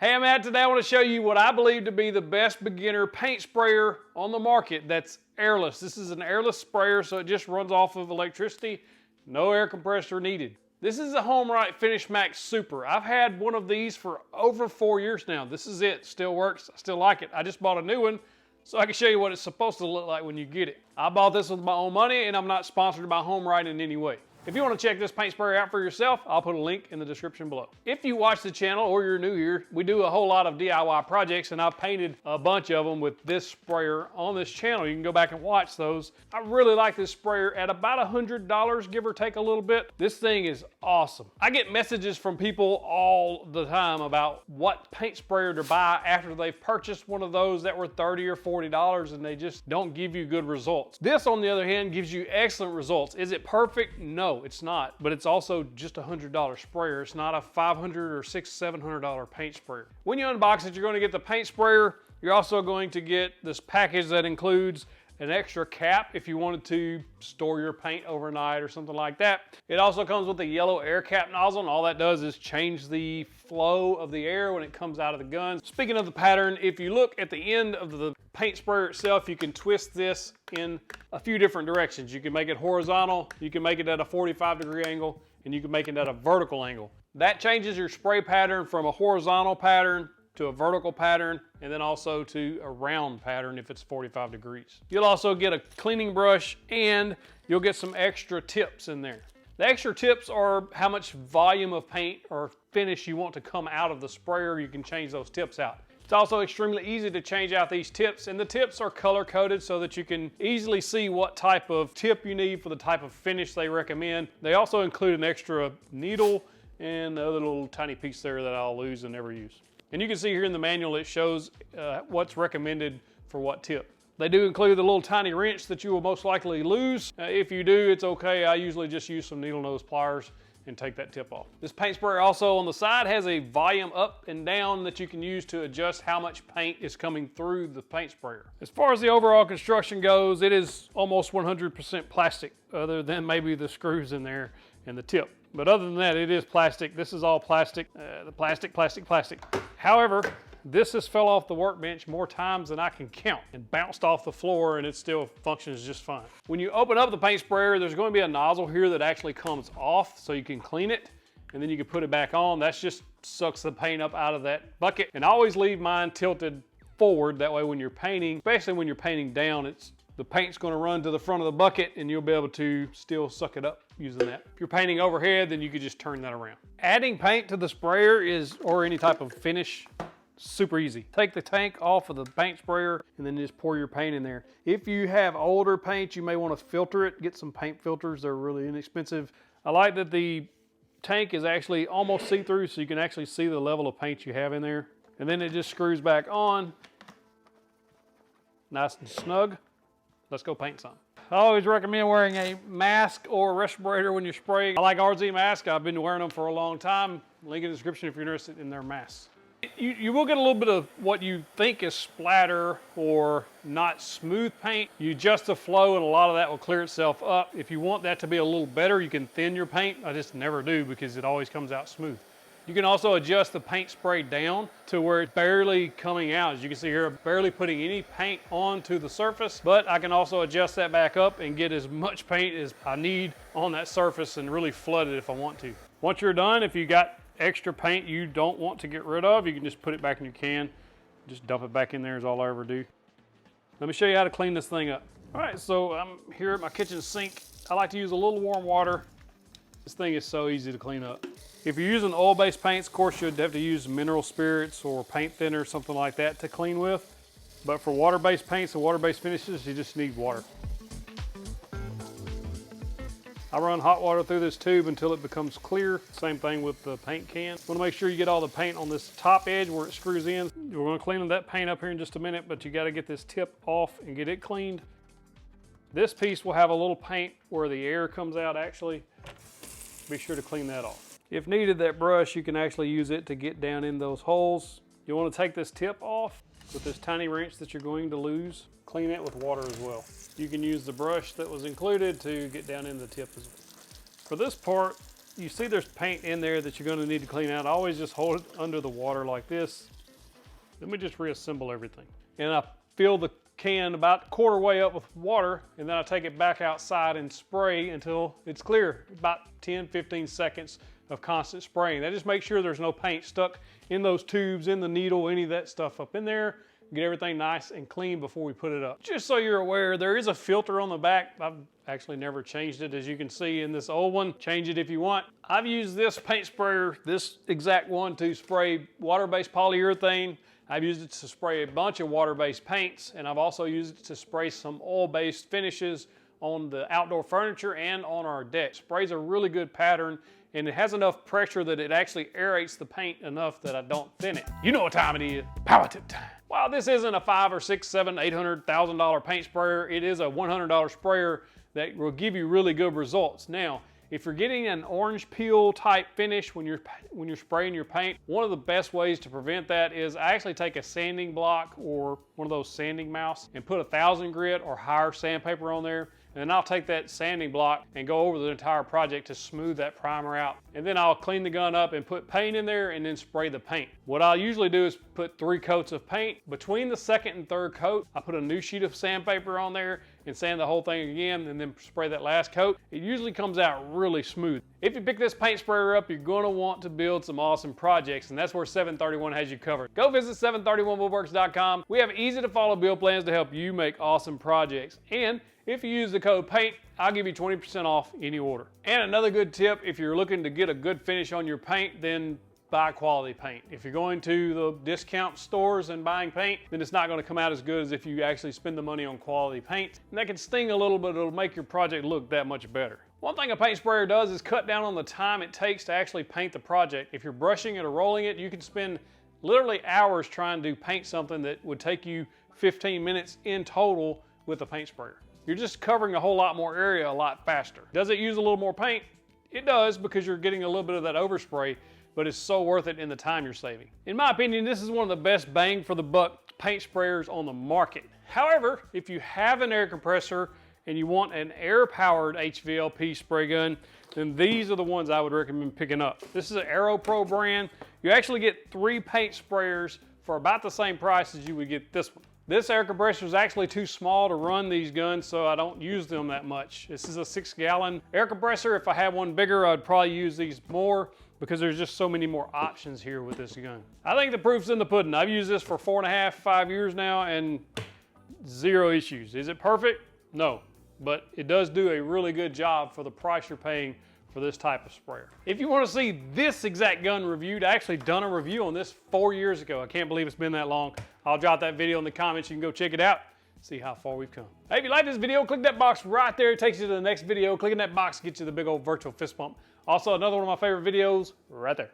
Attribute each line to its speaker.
Speaker 1: Hey, I'm Matt. Today I want to show you what I believe to be the best beginner paint sprayer on the market that's airless. This is an airless sprayer, so it just runs off of electricity. No air compressor needed. This is a HomeRite Finish Max Super. I've had one of these for over 4 years now. This is it. Still works. I still like it. I just bought a new one so I can show you what it's supposed to look like when you get it. I bought this with my own money and I'm not sponsored by HomeRite in any way. If you want to check this paint sprayer out for yourself, I'll put a link in the description below. If you watch the channel or you're new here, we do a whole lot of DIY projects and I've painted a bunch of them with this sprayer on this channel. You can go back and watch those. I really like this sprayer at about $100, give or take a little bit. This thing is awesome. I get messages from people all the time about what paint sprayer to buy after they've purchased one of those that were $30 or $40 and they just don't give you good results. This, on the other hand, gives you excellent results. Is it perfect? No. No, it's not, but it's also just a $100 sprayer. It's not a $500 or $600, $700 paint sprayer. When you unbox it, you're going to get the paint sprayer. You're also going to get this package that includes an extra cap if you wanted to store your paint overnight or something like that. It also comes with a yellow air cap nozzle, and all that does is change the flow of the air when it comes out of the gun. Speaking of the pattern, if you look at the end of the paint sprayer itself, you can twist this in a few different directions. You can make it horizontal, you can make it at a 45-degree angle, and you can make it at a vertical angle. That changes your spray pattern from a horizontal pattern to a vertical pattern, and then also to a round pattern if it's 45 degrees. You'll also get a cleaning brush and you'll get some extra tips in there. The extra tips are how much volume of paint or finish you want to come out of the sprayer. You can change those tips out. It's also extremely easy to change out these tips, and the tips are color coded so that you can easily see what type of tip you need for the type of finish they recommend. They also include an extra needle and the other little tiny piece there that I'll lose and never use. And you can see here in the manual it shows what's recommended for what tip. They do include the little tiny wrench that you will most likely lose. If you do, it's okay. I usually just use some needle nose pliers and take that tip off. This paint sprayer also on the side has a volume up and down that you can use to adjust how much paint is coming through the paint sprayer. As far as the overall construction goes, it is almost 100% plastic, other than maybe the screws in there and the tip. But other than that, it is plastic. This is all plastic, plastic. However, this has fell off the workbench more times than I can count and bounced off the floor, and it still functions just fine. When you open up the paint sprayer, there's going to be a nozzle here that actually comes off so you can clean it, and then you can put it back on. That's just sucks the paint up out of that bucket. And I always leave mine tilted forward. That way when you're painting, especially when you're painting down, the paint's going to run to the front of the bucket and you'll be able to still suck it up using that. If you're painting overhead, then you could just turn that around. Adding paint to the sprayer or any type of finish, super easy. Take the tank off of the paint sprayer and then just pour your paint in there. If you have older paint, you may want to filter it. Get some paint filters. They're really inexpensive. I like that the tank is actually almost see-through, so you can actually see the level of paint you have in there. And then it just screws back on. Nice and snug. Let's go paint some. I always recommend wearing a mask or a respirator when you're spraying. I like RZ masks. I've been wearing them for a long time. Link in the description if you're interested in their masks. You will get a little bit of what you think is splatter or not smooth paint. You adjust the flow and a lot of that will clear itself up. If you want that to be a little better, you can thin your paint. I just never do because it always comes out smooth. You can also adjust the paint spray down to where it's barely coming out. As you can see here, I'm barely putting any paint onto the surface, but I can also adjust that back up and get as much paint as I need on that surface and really flood it if I want to. Once you're done, if you got extra paint you don't want to get rid of, you can just put it back in your can. Just dump it back in there is all I ever do. Let me show you how to clean this thing up. All right, so I'm here at my kitchen sink. I like to use a little warm water. This thing is so easy to clean up. If you're using oil-based paints, of course, you'd have to use mineral spirits or paint thinner, something like that to clean with. But for water-based paints and water-based finishes, you just need water. I run hot water through this tube until it becomes clear. Same thing with the paint can. You want to make sure you get all the paint on this top edge where it screws in. We're going to clean that paint up here in just a minute, but you got to get this tip off and get it cleaned. This piece will have a little paint where the air comes out actually. Be sure to clean that off. If needed, that brush, you can actually use it to get down in those holes. You want to take this tip off with this tiny wrench that you're going to lose. Clean it with water as well. You can use the brush that was included to get down in the tip as well. For this part, you see there's paint in there that you're going to need to clean out, I always just hold it under the water like this. Then we just reassemble everything. And I fill the can about a quarter way up with water, and then I take it back outside and spray until it's clear. About 10-15 seconds of constant spraying. That just makes sure there's no paint stuck in those tubes, in the needle, any of that stuff up in there. Get everything nice and clean before we put it up. Just so you're aware, there is a filter on the back. I've actually never changed it, as you can see in this old one. Change it if you want. I've used this paint sprayer, this exact one, to spray water-based polyurethane. I've used it to spray a bunch of water-based paints, and I've also used it to spray some oil-based finishes on the outdoor furniture and on our deck. Sprays a really good pattern, and it has enough pressure that it actually aerates the paint enough that I don't thin it. You know what time it is. Power tip time. While this isn't a $500, $600, $700, $800,000 paint sprayer, it is a $100 sprayer that will give you really good results. Now, if you're getting an orange peel type finish when you're spraying your paint, one of the best ways to prevent that is I actually take a sanding block or one of those sanding mouse and put 1000 grit or higher sandpaper on there. And then I'll take that sanding block and go over the entire project to smooth that primer out. And then I'll clean the gun up and put paint in there and then spray the paint. What I'll usually do is put 3 coats of paint. Between the second and third coat, I put a new sheet of sandpaper on there and sand the whole thing again and then spray that last coat. It usually comes out really smooth. If you pick this paint sprayer up, you're gonna want to build some awesome projects, and that's where 731 has you covered. Go visit 731woodworks.com. We have easy to follow build plans to help you make awesome projects. And if you use the code PAINT, I'll give you 20% off any order. And another good tip, if you're looking to get a good finish on your paint, then buy quality paint. If you're going to the discount stores and buying paint, then it's not going to come out as good as if you actually spend the money on quality paint. And that can sting a little, but it'll make your project look that much better. One thing a paint sprayer does is cut down on the time it takes to actually paint the project. If you're brushing it or rolling it, you can spend literally hours trying to paint something that would take you 15 minutes in total with a paint sprayer. You're just covering a whole lot more area a lot faster. Does it use a little more paint? It does, because you're getting a little bit of that overspray, but it's so worth it in the time you're saving. In my opinion, this is one of the best bang for the buck paint sprayers on the market. However, if you have an air compressor and you want an air-powered HVLP spray gun, then these are the ones I would recommend picking up. This is an Aero Pro brand. You actually get 3 paint sprayers for about the same price as you would get this one. This air compressor is actually too small to run these guns, so I don't use them that much. This is a 6-gallon air compressor. If I had one bigger, I'd probably use these more, because there's just so many more options here with this gun. I think the proof's in the pudding. I've used this for 4.5, 5 years now, and 0 issues. Is it perfect? No, but it does do a really good job for the price you're paying for this type of sprayer. If you want to see this exact gun reviewed, I actually done a review on this 4 years ago. I can't believe it's been that long. I'll drop that video in the comments. You can go check it out, see how far we've come. Hey, if you like this video, click that box right there. It takes you to the next video. Clicking that box gets you the big old virtual fist bump. Also, another one of my favorite videos right there.